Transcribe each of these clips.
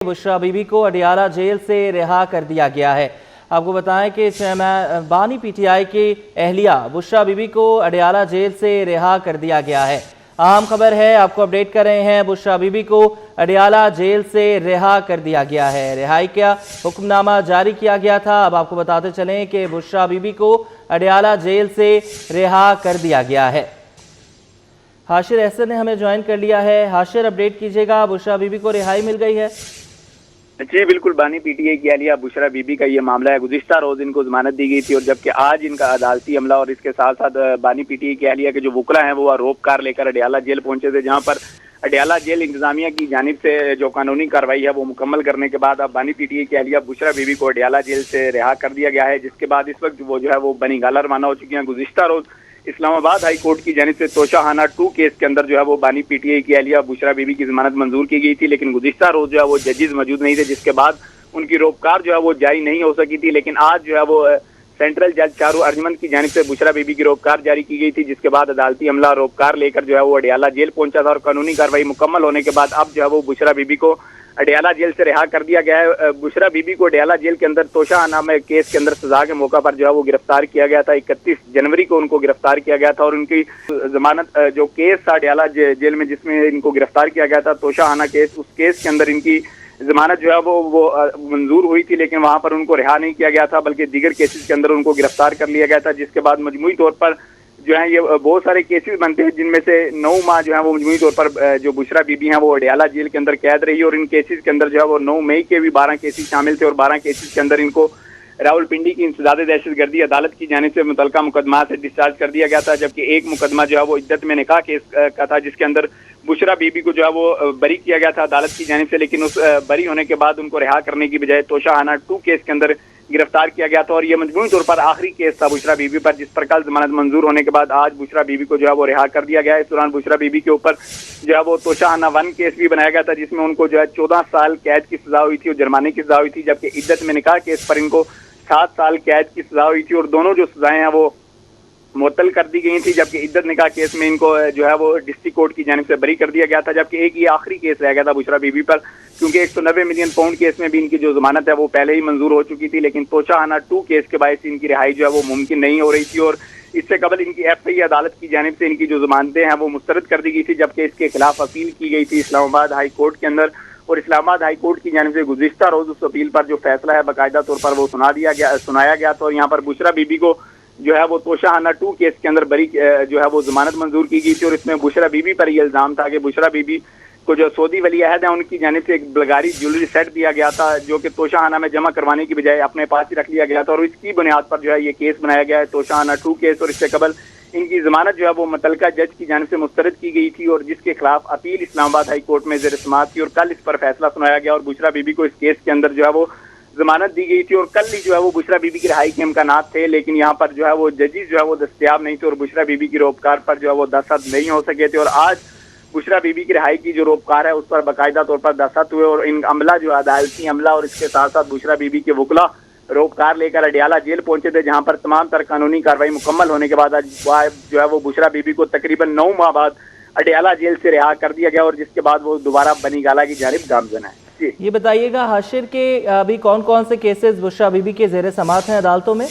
बुशरा बीबी को अडियाला जेल से रिहा कर दिया गया है। आपको बताएं कि बानी पीटीआई की अहलिया बुशरा बीबी को अडियाला जेल से रिहा कर दिया गया है। अहम खबर है, आपको अपडेट कर रहे हैं। बुशरा बीबी को अडियाला जेल से रिहा कर दिया गया है। रिहाई का हुक्मनामा जारी किया गया था। अब आपको बताते चलें कि बुशरा बीबी को अडियाला जेल से रिहा कर दिया गया है। हाशिर एहसन ने हमें ज्वाइन कर लिया है। हाशिर, अपडेट कीजिएगा, बुशरा बीबी को रिहाई मिल गई है? जी बिल्कुल, बानी पीटीआई की अहलिया बुशरा बीबी का ये मामला है। गुज़िश्ता रोज इनको जमानत दी गई थी और जबकि आज इनका अदालती अमला और इसके साथ साथ बानी पीटीआई की अहलिया के जो वकला हैं वो आरोप कार लेकर अडियाला जेल पहुंचे थे, जहां पर अडियाला जेल इंतजामिया की जानिब से जो कानूनी कार्रवाई है वो मुकम्मल करने के बाद अब बानी पीटीआई की अहलिया बुशरा बीबी को अडियाला जेल से रिहा कर दिया गया है, जिसके बाद इस वक्त वो जो है वो बनीगाला रवाना हो चुकी हैं। गुज़िश्ता रोज इस्लामाबाद हाई कोर्ट की जानिब से तोशाखाना 2 केस के अंदर जो है वो बानी पीटीआई की अहलिया बुशरा बीबी की जमानत मंजूर की गई थी, लेकिन गुज़िश्ता रोज जो है वो जजेस मौजूद नहीं थे, जिसके बाद उनकी रोपकार जो है वो जारी नहीं हो सकी थी। लेकिन आज जो है वो सेंट्रल जज चारू अर्जमन की जानिब से बुशरा बीबी की रोपकार जारी की गई थी, जिसके बाद अदालती अमला रोपकार लेकर जो है वो अडियाला जेल पहुंचा था और कानूनी कार्रवाई मुकम्मल होने के बाद अब जो है वो बुशरा बीबी को अडियाला जेल से रिहा कर दिया गया है। बुशरा बीबी को अडियाला जेल के अंदर तोशाखाना में केस के अंदर सजा के मौका पर जो है वो गिरफ्तार किया गया था। 31 जनवरी को उनको गिरफ्तार किया गया था और उनकी जमानत जो केस था अडियाला जेल में जिसमें इनको गिरफ्तार किया गया था तोशाखाना केस, उस केस के अंदर इनकी जमानत जो है वो मंजूर हुई थी, लेकिन वहां पर उनको रिहा नहीं किया गया था, बल्कि दीगर केसेस के अंदर उनको गिरफ्तार कर लिया गया था। जिसके बाद मजमूई तौर पर जो है ये बहुत सारे केसेस बनते हैं, जिनमें से 9 माह जो है वो मजमूई तौर पर जो बुशरा बीबी हैं वो अडियाला जेल के अंदर कैद रही और इन केसेस के अंदर जो है वो 9 मई के भी 12 केसेस शामिल थे और 12 केसेस के अंदर इनको रावलपिंडी की इंसदाद दहशतगर्दी अदालत की जानिब से मुतलका मुकदमा से डिस्चार्ज कर दिया गया था, जबकि एक मुकदमा जो है वो इद्दत में निकाह केस का था, जिसके अंदर बुशरा बीबी को जो है वो बरी किया गया था अदालत की जानिब से, लेकिन उस बरी होने के बाद उनको रिहा करने की बजाय तोशाखाना 2 केस के अंदर गिरफ्तार किया गया था और ये मजमूई तौर पर आखिरी केस था बुशरा बीबी पर, जिस पर कल जमानत मंजूर होने के बाद आज बुशरा बीबी को जो है वो रिहा कर दिया गया है। इस दौरान बुशरा बीबी के ऊपर जो है वो तोशाखाना 1 केस भी बनाया गया था, जिसमें उनको जो है 14 साल कैद की सजा हुई थी और जुर्माने की सजा हुई थी, जबकि इद्दत में निकाह केस पर इनको 7 साल कैद की सजा हुई थी और दोनों जो सजाएं हैं वो मुअत्तल कर दी गई थी, जबकि इद्दत निकाह केस में इनको जो है वो डिस्ट्रिक्ट कोर्ट की जानिब से बरी कर दिया गया था। जबकि एक ये आखिरी केस रह गया था बुशरा बीबी पर, क्योंकि 190 मिलियन पाउंड केस में भी इनकी जो जमानत है वो पहले ही मंजूर हो चुकी थी, लेकिन तोशाखाना 2 केस के बायस इनकी रिहाई जो है वो मुमकिन नहीं हो रही थी और इससे कबल इनकी FI अदालत की जानिब से इनकी जो जमानतें हैं वो मुस्तरद कर दी गई थी, जबकि इसके खिलाफ अपील की गई थी इस्लामाबाद हाई कोर्ट के अंदर और इस्लामाबाद हाई कोर्ट की जानिब से गुज़िश्ता रोज उस अपील पर जो फैसला है बाकायदा तौर पर वो सुनाया गया था और यहाँ पर बुशरा बीबी को जो है वो तोशाखाना 2 केस के अंदर बरी जो है वो जमानत मंजूर की गई थी और इसमें बुशरा बीबी पर यह इल्जाम था कि बुशरा बीबी को जो सऊदी वली अहद है उनकी जानिब से एक बलगारी ज्वेलरी सेट दिया गया था, जो कि तोशाखाना में जमा करवाने की बजाय अपने पास ही रख लिया गया था और इसकी बुनियाद पर जो है ये केस बनाया गया है तोशाखाना 2 केस। और इससे कबल इनकी जमानत जो है वो मुतलका जज की जानिब से मुस्तरद की गई थी और जिसके खिलाफ अपील इस्लामाबाद हाई कोर्ट में ज़ेर समाअत थी और कल इस पर फैसला सुनाया गया और बुशरा बीबी को इस केस के अंदर जो है वो जमानत दी गई थी और कल ही जो है वो बुशरा बीबी की रिहाई के इम्कानात थे, लेकिन यहाँ पर जो है वो जजेस जो है वो दस्तयाब नहीं थे और बुशरा बीबी की रोपकार पर जो है वो दस्तखत नहीं हो सके थे और आज बुशरा बीबी की रिहाई की जो रोपकार है उस पर बाकायदा तौर पर दस्तखत हुए और इन अमला जो अदालती अमला और इसके साथ साथ बुशरा बीबी के वकला रोपकार लेकर अडियाला जेल पहुंचे थे, जहां पर तमाम तर कानूनी कार्रवाई मुकम्मल होने के बाद आज जो है वो बुशरा बीबी को तकरीबन 9 माह बाद अडियाला जेल से रिहा कर दिया गया और जिसके बाद वो दोबारा बनीगाला की जानिब गामजन है। ये बताइएगा हाशिर के अभी कौन कौन से केसेस बुशरा बीबी के ज़ेर समाअत हैं अदालतों में?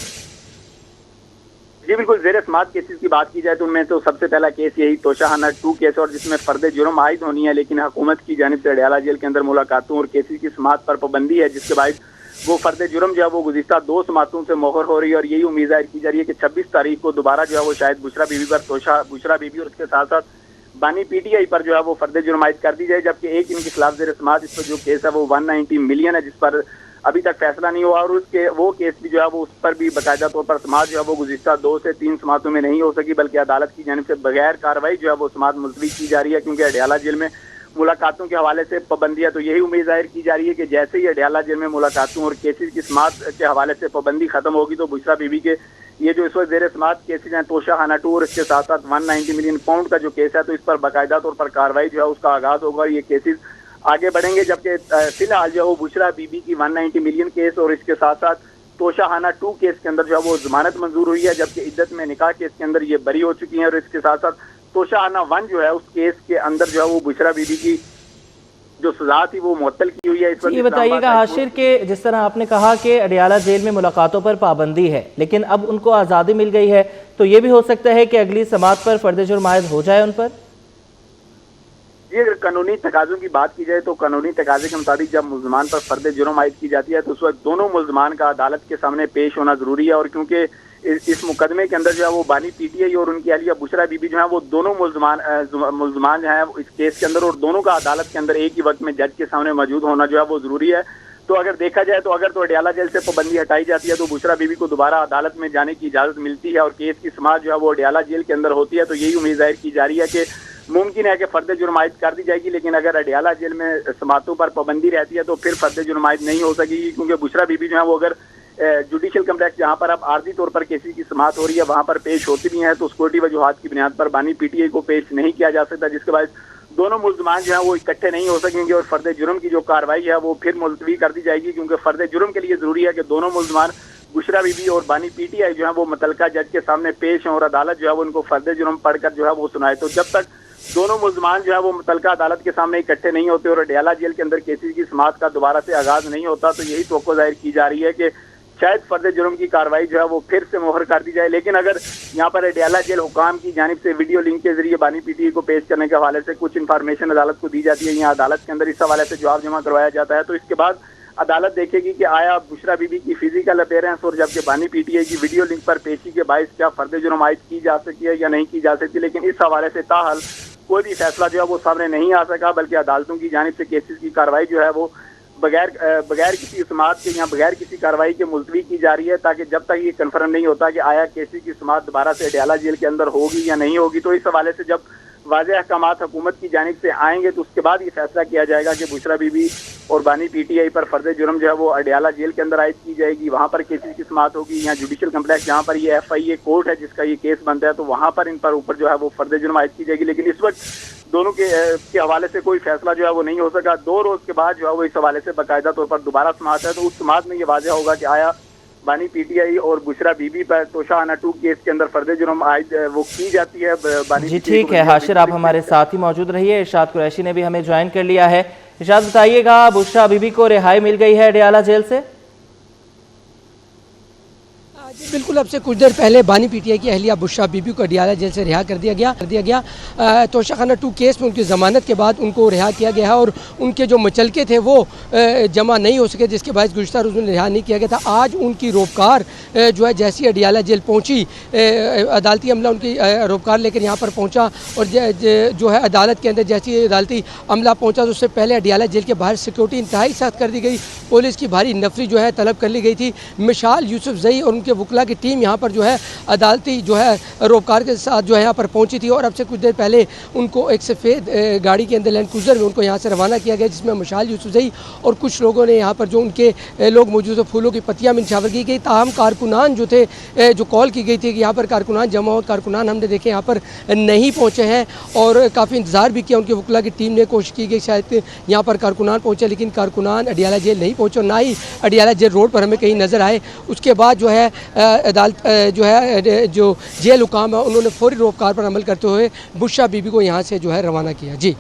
जी बिल्कुल, ज़ेर समाअत केसेस की बात की जाए तो उनमें तो सबसे पहला केस यही तोशाखाना 2 केस और जिसमें फर्द जुर्म आयद होनी है, लेकिन हुकूमत की जानिब से अडियाला जेल के अंदर मुलाकातों और केसेस की समाअत पर पाबंदी है, जिसके बाद वो फर्द जुर्म जो है वो गुज़िश्ता 2 समाअतों से मोहर हो रही है और यही उम्मीद जाहिर की जा रही है कि 26 तारीख को दोबारा जो है वो शायद बुशरा बीबी पर बुशरा बीबी और उसके साथ साथ बानी पीटीआई पर जो है वो फर्द जुर्म आयद कर दी जाए, जबकि एक इनके खिलाफ ज़ेर समाअत इस पर जो केस है वो 190 मिलियन है, जिस पर अभी तक फैसला नहीं हुआ और उसके वो केस भी जो है वो उस पर भी बाकायदा तौर पर समाअत जो है वो गुज़िश्ता 2 से 3 समाअतों में नहीं हो सकी, बल्कि अदालत की जानिब से बगैर कार्रवाई जो है वो समाअत मुलतवी की जा रही है, क्योंकि अडियाला जेल में मुलाकातों के हवाले से पाबंदी है। तो यही उम्मीद जाहिर की जा रही है कि जैसे ही अडियाला जेल में मुलाकातों और केसेस की समाअत के हवाले से पाबंदी खत्म होगी तो बुशरा बीबी के ये जो इस वक्त ज़ेर समाअत केसेस हैं तोशाखाना 2 और इसके साथ साथ 190 मिलियन पाउंड का जो केस है तो इस पर बाकायदा तौर पर कार्रवाई जो है उसका आगाज होगा और ये केसेस आगे बढ़ेंगे, जबकि फिलहाल जो है वो बुशरा बीबी की 190 मिलियन केस और इसके साथ साथ तोशाखाना 2 केस के अंदर जो है वो जमानत मंजूर हुई है, जबकि इद्दत में निकाह केस के अंदर ये बरी हो चुकी हैं और इसके साथ साथ तोशाखाना 1 जो है उस केस के अंदर जो है वो बुशरा बीबी की जो सजा थी वो मुअत्तल की हुई है। इस वक्त ये बताइएगा हाशिर के जिस तरह आपने कहा कि अडियाला जेल में मुलाकातों पर पाबंदी है, लेकिन अब उनको आज़ादी मिल गई है, तो ये भी हो सकता है कि अगली समात पर फर्द जुर्म आयद हो जाए उन पर? ये अगर कानूनी तकाज़ों की बात की जाए तो कानूनी तकाज़े के मुताबिक जब मुल्ज़मान पर फर्द जुर्म आयद की जाती है तो उस वक्त दोनों मुल्ज़मान का अदालत के सामने पेश होना ज़रूरी है। और क्योंकि इस मुकदमे के अंदर जो है वो बानी पीटीआई और उनकी अहलिया बुशरा बीबी जो है वो दोनों मुल्ज़मान जो है इस केस के अंदर, और दोनों का अदालत के अंदर एक ही वक्त में जज के सामने मौजूद होना जो है वो ज़रूरी है। तो अगर देखा जाए तो अगर तो अडियाला जेल से पाबंदी हटाई जाती है तो बुशरा बीबी को दोबारा अदालत में जाने की इजाज़त मिलती है और केस की समाअत जो है वो अडियाला जेल के अंदर होती है। तो यही उम्मीद जाहिर की जा रही है कि मुमकिन है कि फर्द जुर्म आयद कर दी जाएगी, लेकिन अगर अडियाला जेल में समातों पर पाबंदी रहती है तो फिर फर्द जुर्म आयद नहीं हो सकेगी, क्योंकि बुशरा बीबी जो है वो अगर जुडिशल कम्प्लेक्स जहाँ पर अब आर्जी तौर पर केसी की समाअत हो रही है वहाँ पर पेश होती भी हैं तो सिक्योरिटी वजूहात की बुनियाद पर बानी पीटीआई को पेश नहीं किया जा सकता, जिसके बाद दोनों मुल्ज़मान जो है वो इकट्ठे नहीं हो सकेंगे और फर्द जुर्म की जो कार्रवाई है वो फिर मुलतवी कर दी जाएगी, क्योंकि फर्द जुर्म के लिए ज़रूरी है कि दोनों मुल्ज़मान बुशरा बीबी और बानी पीटीआई जो है वो मुतल्लिका जज के सामने पेश हों और अदालत जो है वो उनको फर्द जुर्म पढ़कर जो है वो सुनाए। तो जब तक दोनों मुल्ज़मान जो है वो मुतल्लिका अदालत के सामने इकट्ठे नहीं होते और अडियाला जेल के अंदर केसेस की समाअत का दोबारा से आगाज़ नहीं होता तो यही तवक्को जाहिर की जा रही है कि शायद फर्द जुर्म की कार्रवाई जो है वो फिर से मोहर कर दी जाए। लेकिन अगर यहाँ पर अडियाला जेल हुकाम की जानिब से वीडियो लिंक के जरिए बानी पीटीआई को पेश करने के हवाले से कुछ इन्फॉर्मेशन अदालत को दी जाती है, यहाँ अदालत के अंदर इस हवाले से जवाब जमा करवाया जाता है, तो इसके बाद अदालत देखेगी कि आया बुशरा बीबी की फिजिकल अपीयरेंस और जबकि बानी पीटीआई की वीडियो लिंक पर पेशी के बायस क्या फर्द जुर्म आयद की जा सकती है या नहीं की जा सकती। लेकिन इस हवाले से ताहाल कोई भी फैसला जो है वो सामने नहीं आ सका, बल्कि अदालतों की जानिब से केसेस की कार्रवाई जो है वो बगैर किसी समाअत के या बगैर किसी कार्रवाई के मुलतवी की जा रही है, ताकि जब तक ये कन्फर्म नहीं होता कि आया केसी की समाअत दोबारा से अडियाला जेल के अंदर होगी या नहीं होगी। तो इस हवाले से जब वाज़ेह अहकामात हुकूमत की जानिब से आएंगे तो उसके बाद ये फैसला किया जाएगा कि बुशरा बीबी और बानी पीटीआई पर फर्द जुर्म जो है वो अडियाला जेल के अंदर आयद की जाएगी, वहाँ पर केसेस की समाअत होगी, या जुडिशल कम्प्लेक्स जहाँ पर ये FIA कोर्ट है जिसका ये केस बनता है तो वहाँ पर इन पर ऊपर जो है वो फर्द जुर्म आयद की जाएगी। लेकिन इस वक्त दोनों के हवाले से कोई फैसला जो है वो नहीं हो सका। 2 रोज़ के बाद जो है वो इस हवाले से बाकायदा तौर पर दोबारा समाअत है, तो उस समाअत में ये वाज़ेह होगा कि आया बानी पीटीआई और बुशरा बीबी पर तोशाखाना 2 केस के अंदर फर्द जुर्म आयद वो की जाती है। जी ठीक है हाशिर, आप हमारे साथ ही मौजूद रहिए। इरशाद कुरैशी ने भी हमें ज्वाइन कर लिया है। इरशाद बताइएगा, बुशरा बीबी को रिहाई मिल गई है अडियाला जेल से? जी बिल्कुल, अब से कुछ देर पहले बानी पीटीआई की अहलिया बुशरा बीबी को अडियाला जेल से रिहा कर दिया गया। तोशाखाना 2 केस में उनकी ज़मानत के बाद उनको रिहा किया गया है और उनके जो मुचलके थे वो जमा नहीं हो सके, जिसके बायस गुज़श्ता रोज़ उन्हें रिहा नहीं किया गया था। आज उनकी रोपकार जो है जैसी अडियाला जेल पहुंची, अदालती अमला उनकी रोपकार लेकर यहाँ पर पहुँचा और जो है अदालत के अंदर जैसी अदालती अमला पहुँचा तो उससे पहले अडियाला जेल के बाहर सिक्योरिटी इंतहाई सख्त कर दी गई, पुलिस की भारी नफरी जो है तलब कर ली गई थी। मिशाल यूसुफजई और उनके वकला की टीम यहाँ पर जो है अदालती जो है रोपकार के साथ जो है यहाँ पर पहुँची थी और अब से कुछ देर पहले उनको एक सफ़ेद गाड़ी के अंदर लैंड क्रूज़र में उनको यहाँ से रवाना किया गया, जिसमें मिशाल यूसुफजई और कुछ लोगों ने यहाँ पर जो उनके लोग मौजूद थे फूलों की पत्तियाँ में निछावर की गई। ताहम कारकुनान जो थे, जो कॉल की गई थी कि यहाँ पर कारकुनान जमा हो, कारकुनान हमने देखे यहाँ पर नहीं पहुँचे हैं और काफ़ी इंतज़ार भी किया। उनके वकला की टीम ने कोशिश की गई शायद यहाँ पर कारकुनान पहुँचे, लेकिन कारकुनान अडियाला जेल नहीं पहुँचे, ना ही अडियाला जेल रोड पर हमें कहीं नज़र आए। उसके बाद जो है अदालत जो है जो जेल हुकाम है उन्होंने फौरी रोपकार पर अमल करते हुए बुशरा बीबी को यहाँ से जो है रवाना किया। जी।